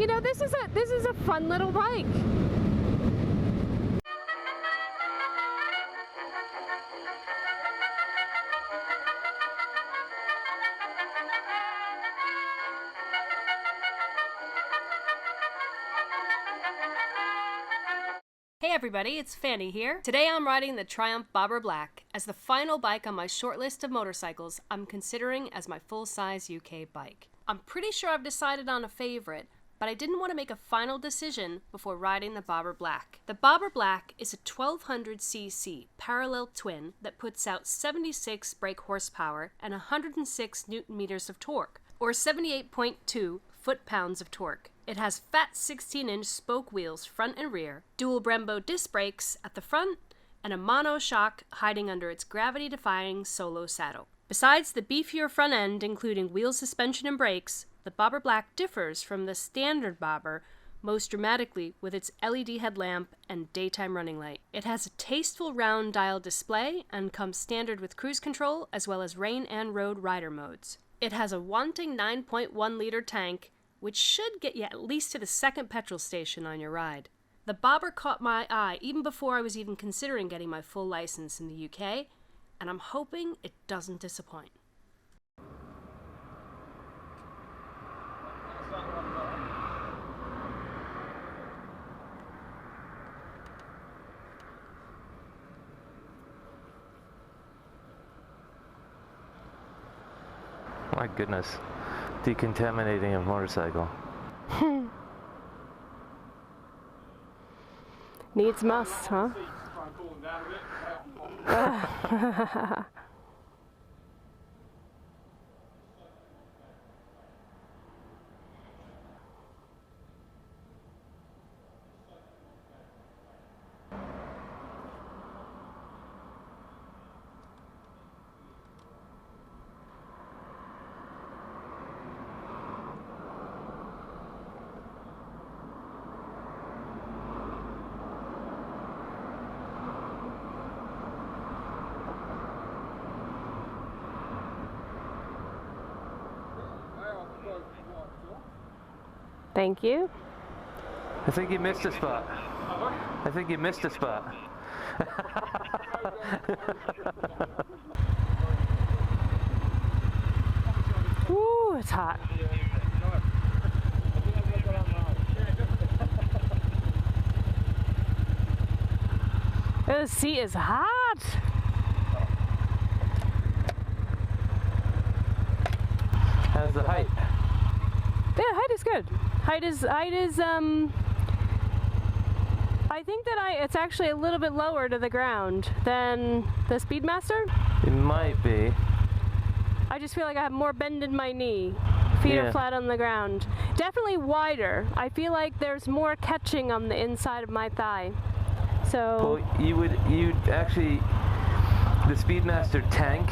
You know, this is a fun little bike. Hey everybody, it's Fannie here. Today I'm riding the Triumph Bobber Black as the final bike on my short list of motorcycles I'm considering as my full-size UK bike. I'm pretty sure I've decided on a favorite, but I didn't want to make a final decision before riding the Bobber Black. The Bobber Black is a 1200cc parallel twin that puts out 76 brake horsepower and 106 newton meters of torque, or 78.2 foot-pounds of torque. It has fat 16-inch spoke wheels front and rear, dual Brembo disc brakes at the front, and a mono shock hiding under its gravity-defying solo saddle. Besides the beefier front end, including wheel suspension and brakes, the Bobber Black differs from the standard Bobber most dramatically with its LED headlamp and daytime running light. It has a tasteful round dial display and comes standard with cruise control as well as rain and road rider modes. It has a wanting 9.1 liter tank, which should get you at least to the second petrol station on your ride. The Bobber caught my eye even before I was even considering getting my full license in the UK, and I'm hoping it doesn't disappoint. My goodness, decontaminating a motorcycle. Needs must, huh? Thank you. I think you missed a spot. I think you missed a spot. Ooh, it's hot. This seat is hot. How's the height? Yeah, height is good. Height is I think that it's actually a little bit lower to the ground than the Speedmaster. It might be. I just feel like I have more bend in my knee. Feet are flat on the ground. Definitely wider. I feel like there's more catching on the inside of my thigh. So Well, you'd actually, the Speedmaster tank,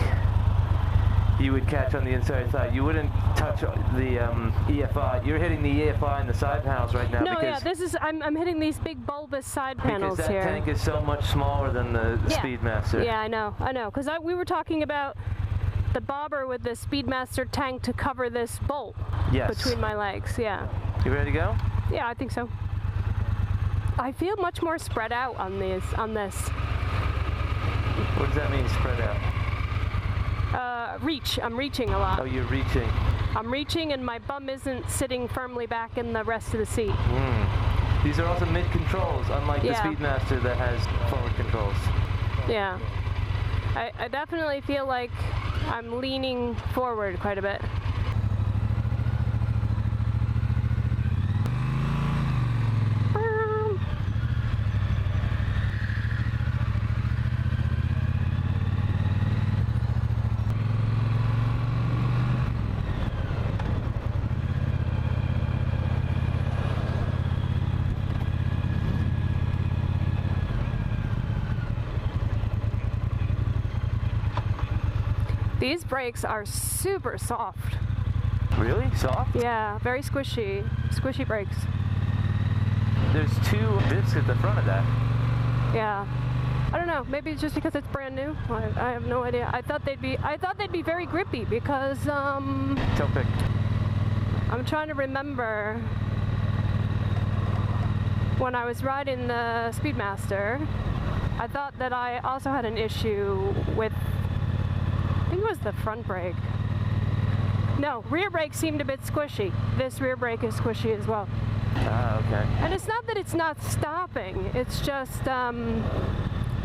you would catch on the inside thigh. You wouldn't touch the EFI. You're hitting the EFI and the side panels right now. No, yeah, this is I'm hitting these big bulbous side panels because that here. tank is so much smaller than the Speedmaster. Yeah, I know. Because we were talking about the Bobber with the Speedmaster tank to cover this bolt between my legs. Yeah. You ready to go? Yeah, I think so. I feel much more spread out on this. What does that mean, spread out? Reach. I'm reaching a lot. Oh, you're reaching. I'm reaching and my bum isn't sitting firmly back in the rest of the seat. These are also mid-controls, unlike the Speedmaster that has forward controls. Yeah. I definitely feel like I'm leaning forward quite a bit. These brakes are super soft. Really? Soft? Yeah, very squishy. Squishy brakes. There's two discs at the front of that. Yeah. I don't know. Maybe it's just because it's brand new. I have no idea. I thought they'd be very grippy because Toe pick. I'm trying to remember. when I was riding the Speedmaster, I thought that I also had an issue with, I think it was the front brake. No, rear brake seemed a bit squishy. This rear brake is squishy as well. Ah, okay. And it's not that it's not stopping, it's just,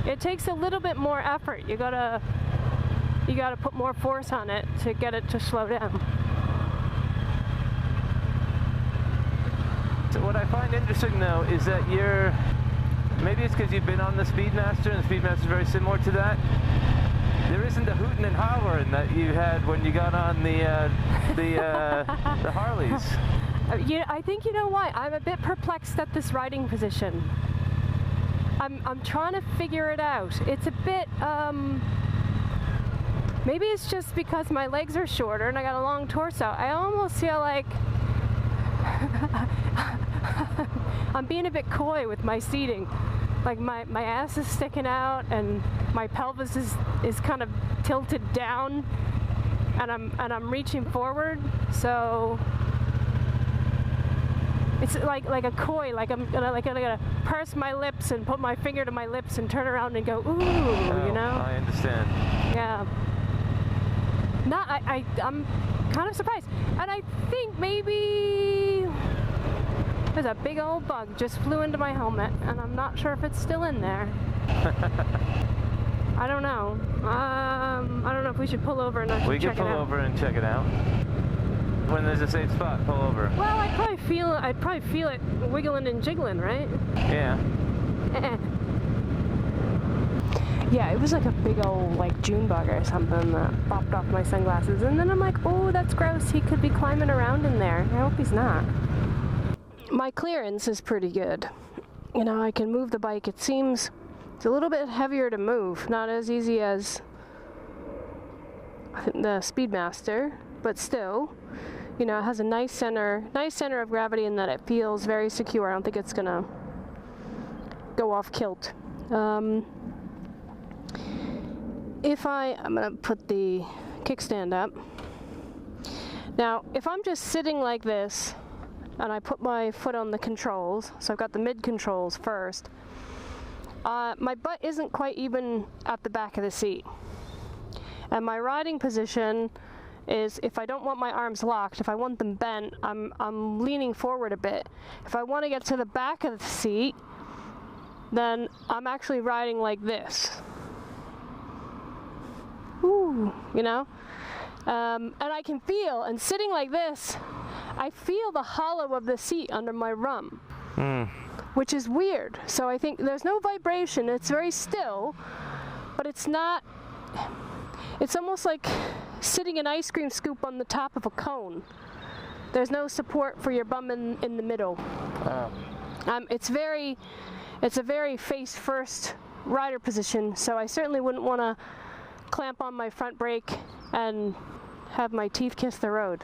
it takes a little bit more effort. You gotta put more force on it to get it to slow down. So what I find interesting though is that maybe it's because you've been on the Speedmaster, and the Speedmaster is very similar to that. There isn't the hooting and hollering that you had when you got on the Harleys. I think you know why. I'm a bit perplexed at this riding position. I'm trying to figure it out. It's a bit, maybe it's just because my legs are shorter and I got a long torso. I almost feel like I'm being a bit coy with my seating. Like my ass is sticking out and my pelvis is kind of tilted down, and I'm reaching forward, so it's like a coy, like I'm gonna purse my lips and put my finger to my lips and turn around and go, ooh, oh, you know? I understand. Yeah. I'm kind of surprised, and I think maybe there's a big old bug just flew into my helmet, and I'm not sure if it's still in there. I don't know. I don't know if we should pull over and check it out. We can pull over and check it out. When there's a safe spot, pull over. Well, I'd probably feel it wiggling and jiggling, right? Yeah. Yeah, it was like a big old June bug or something that popped off my sunglasses, and then I'm like, oh, that's gross. He could be climbing around in there. I hope he's not. My clearance is pretty good. You know, I can move the bike. It seems it's a little bit heavier to move, not as easy as the Speedmaster, but still, you know, it has a nice center of gravity in that it feels very secure. I don't think it's gonna go off kilt. I'm gonna put the kickstand up. Now, if I'm just sitting like this, and I put my foot on the controls, so I've got the mid controls first, my butt isn't quite even at the back of the seat. And my riding position is, if I don't want my arms locked, if I want them bent, I'm leaning forward a bit. If I want to get to the back of the seat, then I'm actually riding like this. Ooh, you know? And I can feel, and sitting like this, I feel the hollow of the seat under my rump, which is weird. So I think there's no vibration. It's very still, but it's not, it's almost like sitting an ice cream scoop on the top of a cone. There's no support for your bum in the middle. It's a very face first rider position, so I certainly wouldn't want to clamp on my front brake and have my teeth kiss the road.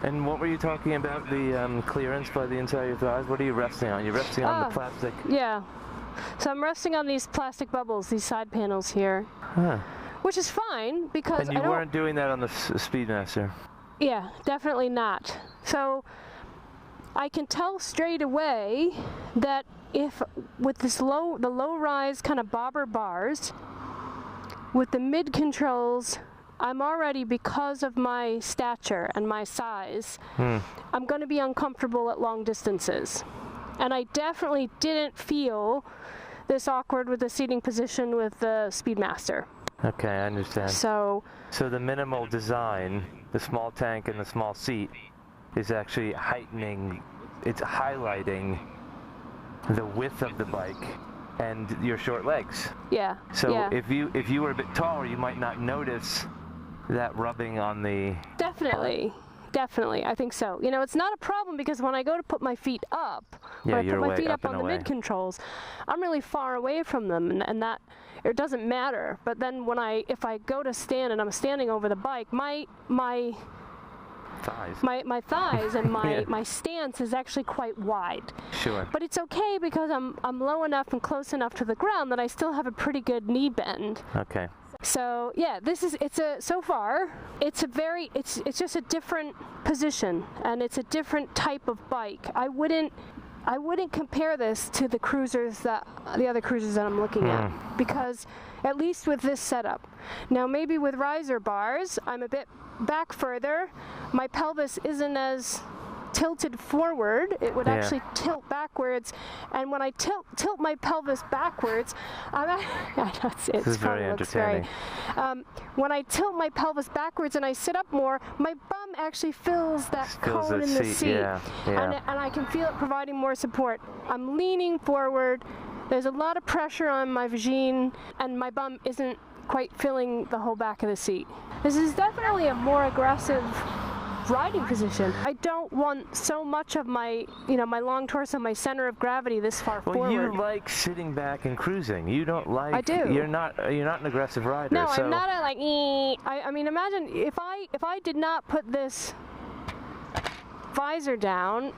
And what were you talking about, the clearance by the inside of your thighs? What are you resting on? You're resting on the plastic? Yeah. So I'm resting on these plastic bubbles, these side panels here. Huh. Which is fine, because and you weren't doing that on the Speedmaster? Yeah, definitely not. So I can tell straight away that if with the low rise kind of bobber bars, with the mid controls, I'm already, because of my stature and my size, I'm going to be uncomfortable at long distances. And I definitely didn't feel this awkward with the seating position with the Speedmaster. Okay, I understand. So the minimal design, the small tank and the small seat, is actually highlighting the width of the bike and your short legs. Yeah. So yeah. if you were a bit taller, you might not notice that rubbing on the... Definitely. I think so. You know, it's not a problem, because when I go to put my feet up, or I put my feet up on the mid controls, I'm really far away from them, and that it doesn't matter. But then if I go to stand and I'm standing over the bike, my thighs and my stance is actually quite wide. Sure. But it's okay, because I'm low enough and close enough to the ground that I still have a pretty good knee bend. Okay. So yeah, so far it's just a different position, and it's a different type of bike. I I wouldn't compare this to the other cruisers that I'm looking at, because at least with this setup. Now maybe with riser bars, I'm a bit back further. My pelvis isn't as tilted forward. It would actually tilt backwards, and when I tilt my pelvis backwards, this is very entertaining. When I tilt my pelvis backwards and I sit up more, my bum actually fills that cone in the seat, and I can feel it providing more support. I'm leaning forward. There's a lot of pressure on my vagine, and my bum isn't quite filling the whole back of the seat. This is definitely a more aggressive riding position. I don't want so much of my, my long torso, my center of gravity this far forward. Well, you like sitting back and cruising. You don't like. I do. You're not an aggressive rider. No, so. I'm not a I mean, imagine if I did not put this visor down,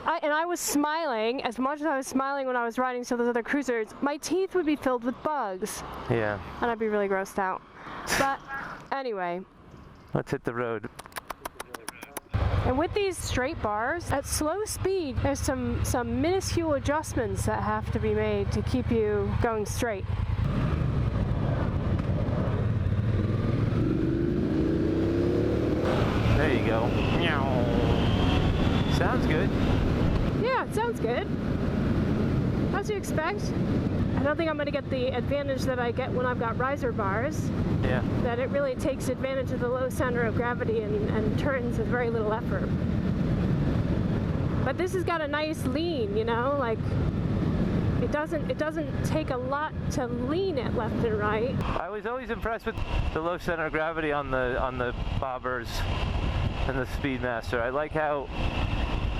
and I was smiling as much as I was smiling when I was riding some of those other cruisers, my teeth would be filled with bugs. Yeah. And I'd be really grossed out. But anyway. Let's hit the road. And with these straight bars, at slow speed, there's some minuscule adjustments that have to be made to keep you going straight. There you go. Sounds good. Yeah, it sounds good. As you expect. I don't think I'm going to get the advantage that I get when I've got riser bars. Yeah. That it really takes advantage of the low center of gravity and turns with very little effort. But this has got a nice lean, like it doesn't take a lot to lean it left and right. I was always impressed with the low center of gravity on the bobbers and the Speedmaster. I like how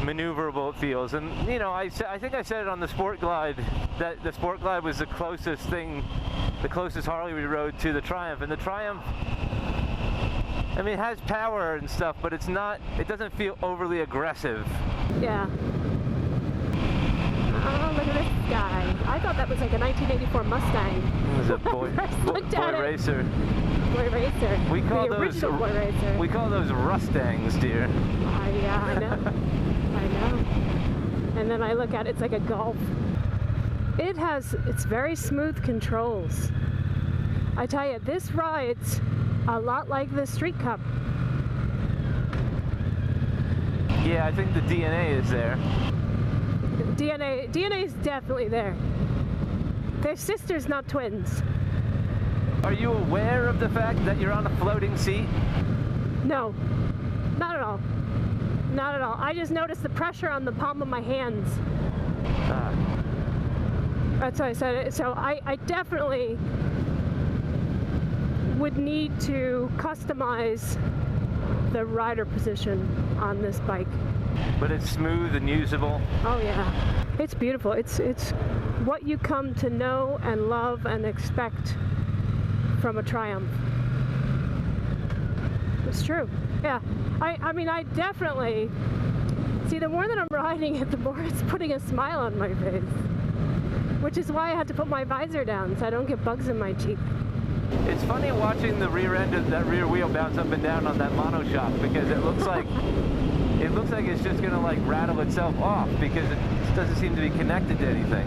maneuverable it feels, and I think I said it on the Sport Glide that the Sport Glide was the closest Harley we rode to the Triumph, and the Triumph, I mean, it has power and stuff, but it doesn't feel overly aggressive. Yeah. Oh, look at this guy. I thought that was like a 1984 Mustang. It was a boy racer. Boy racer. We call the original boy racer. We call those Rustangs, dear. Yeah, I know. I know. And then I look at it, it's like a Golf. It's very smooth controls. I tell you, this rides a lot like the Street Cup. Yeah, I think the DNA is there. DNA is definitely there. They're sisters, not twins. Are you aware of the fact that you're on a floating seat? No, not at all. Not at all. I just noticed the pressure on the palm of my hands. That's what I said. So I definitely would need to customize the rider position on this bike. But it's smooth and usable. Oh yeah, it's beautiful. It's what you come to know and love and expect from a Triumph. It's true. Yeah. I mean, I definitely see, the more that I'm riding it, the more it's putting a smile on my face, which is why I had to put my visor down so I don't get bugs in my teeth. It's funny watching the rear end of that rear wheel bounce up and down on that monoshock, because it looks like it's just gonna like rattle itself off because it doesn't seem to be connected to anything.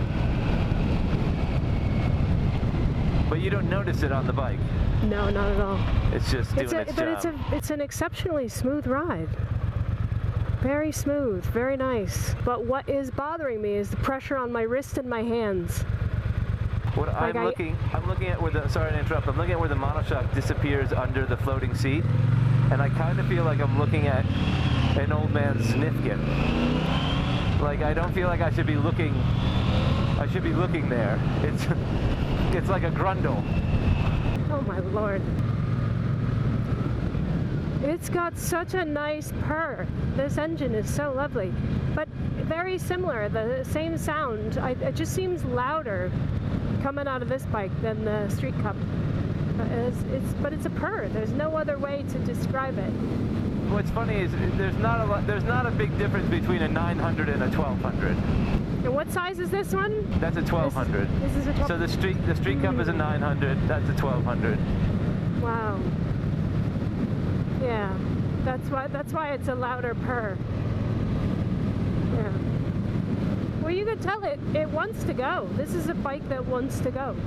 But you don't notice it on the bike. No, not at all. It's just doing its job. But it's an exceptionally smooth ride. Very smooth, very nice. But what is bothering me is the pressure on my wrist and my hands. What I'm looking at where the, sorry to interrupt, I'm looking at where the monoshock disappears under the floating seat, and I kind of feel like I'm looking at an old man's Snifkin. Like, I don't feel like I should be looking there. It's like a grundle. Oh my Lord. It's got such a nice purr. This engine is so lovely, but very similar, the same sound. It just seems louder coming out of this bike than the Street Cup. But it's a purr. There's no other way to describe it. What's funny is there's not a big difference between a 900 and a 1200. And what size is this one? That's a 1200. This is a 1200. So the Street Cup is a 900. That's a 1200. Wow. Yeah. That's why it's a louder purr. Yeah. Well, you could tell it wants to go. This is a bike that wants to go.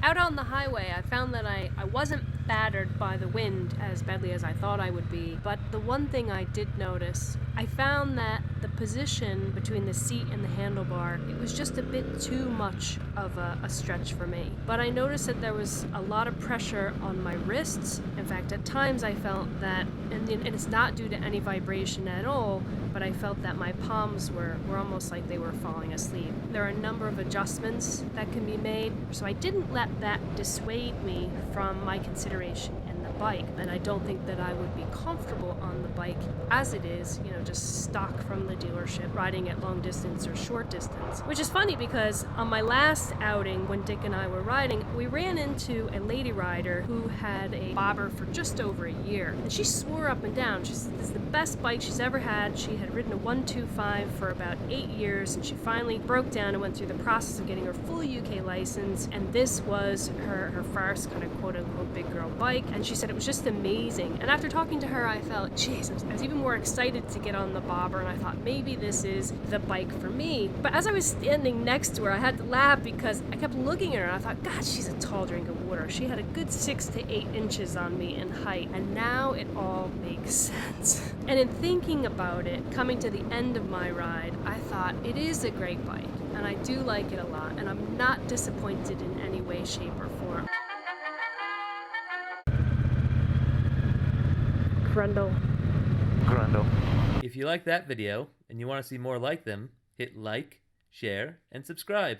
Out on the highway, I found that I wasn't battered by the wind as badly as I thought I would be, but the one thing I did notice, I found that the position between the seat and the handlebar, it was just a bit too much of a stretch for me. But I noticed that there was a lot of pressure on my wrists. In fact, at times I felt that, and it's not due to any vibration at all, but I felt that my palms were almost like they were falling asleep. There are a number of adjustments that can be made, so I didn't let that dissuade me from my consideration in the bike, and I don't think that I would be comfortable on the bike as it is, just stock from the dealership, riding at long distance or short distance. Which is funny because on my last outing, when Dick and I were riding, we ran into a lady rider who had a bobber for just over a year, and she swore up and down. She said this is the best bike she's ever had. She had ridden a 125 for about 8 years, and she finally broke down and went through the process of getting her full UK license, and this was her first kind of quote-unquote big girl bike, and she said it was just amazing. And after talking to her, I felt, geez, I was even more excited to get on the bobber, and I thought maybe this is the bike for me. But as I was standing next to her, I had to laugh because I kept looking at her and I thought, God, she's a tall drink of water. She had a good 6 to 8 inches on me in height, and now it all makes sense. And in thinking about it, coming to the end of my ride, I thought it is a great bike, and I do like it a lot, and I'm not disappointed in any way, shape, or form. Grundle. If you like that video and you want to see more like them, hit like, share, and subscribe.